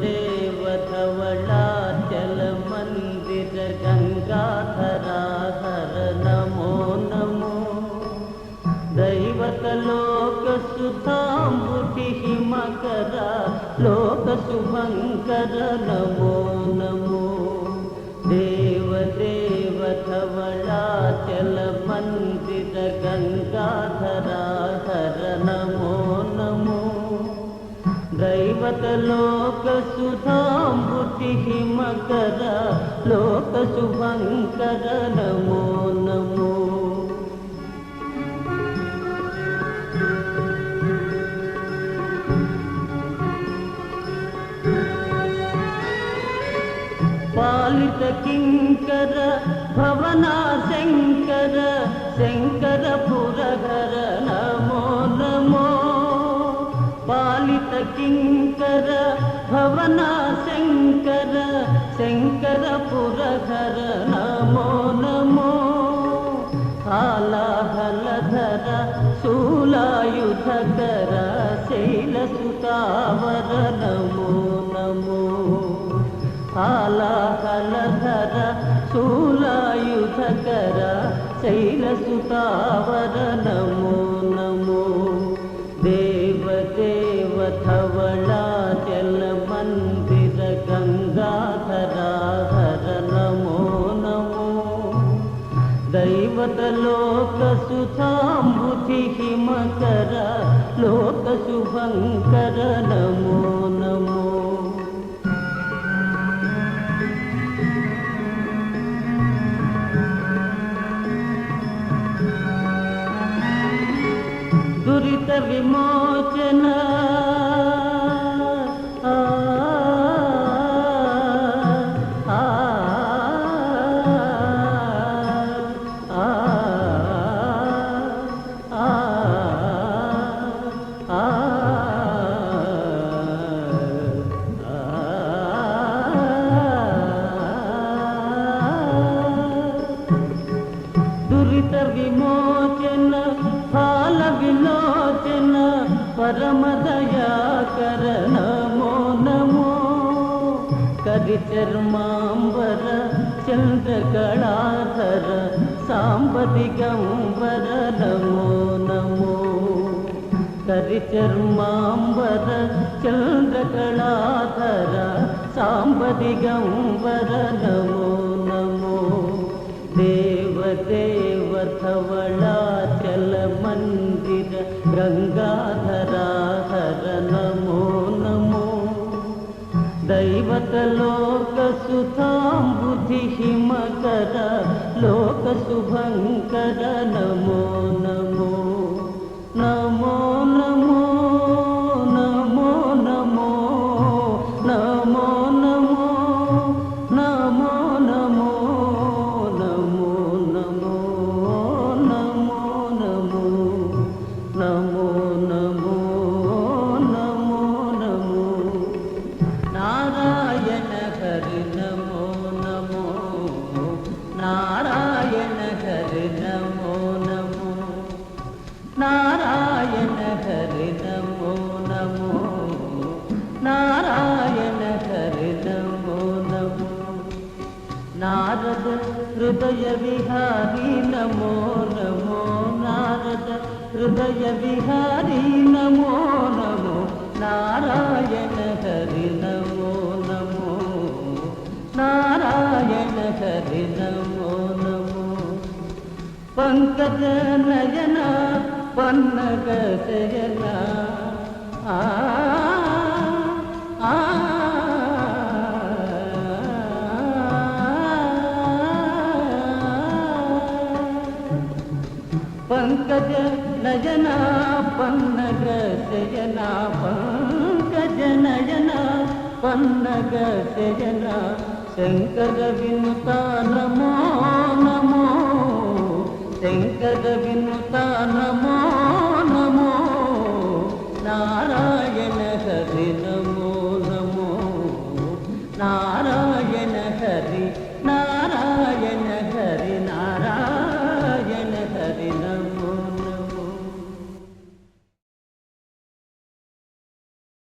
देव धवलाचल मंदिर गंगाधरा हर नमो नमो दैवत लोक सुधांबुति हिमकर लोक शुभंकर नमो नमो देव देव धवलाचल मंदिर गंगाधरा हर नमो नमो दैवत लोक सुधांबुति हिमकर लोक शुभंकर नमो नमो पालित किंकर भवना शंकर शंकर पुरहर नमो नमो पालित किंकर भवना शंकर शंकर पुरहर नमो नमो हालाहलधर शूलायुधकर शैलसुतावर नमो नमो हालाहलधर शूलायुधकर शैलसुतावर नमो नमो देव देव धवलाचल मंदिर गंगाधरा हर नमो नमो दैवत लोक सुधांबुति हिमकर लोक शुभंकर नमो नमो दुरित विमोचन दुरित विमोचन फाल विलोचन परम दया कर नमो नमो करि चर्मांबर चंद्रकलाधर सांब दिगंबर नमो नमो करि चर्मांबर चंद्रकलाधर सांब दिगंबर नमो नमो देव देव धवलाचल मंदिर गंगाधरा हर नमो नमो दैवत लोक सुधांबुति हिमकर लोक शुभंकर नमो नमो नमो नमो नमो नमो नमो नमो नमो नमो नमो नमो नमो नमो नमो नमो नमो नमो नारायण हरि नमो नमो नारायण हरि नमो नमो नारायण हरि नमो नमो नारायण हरि नमो नमो नारद हृदय विहारी नमो नमो नारद हृदय विहारी नमो नमो नारायण हरि नमो नमो नारायण हरि नमो नमो पंकज नयन पन्नग शयना पंकज नयना पन्नग शयना पंकज नयना पन्नग शयना शंकर विनुता नमो नमो शंकर विनुता नमो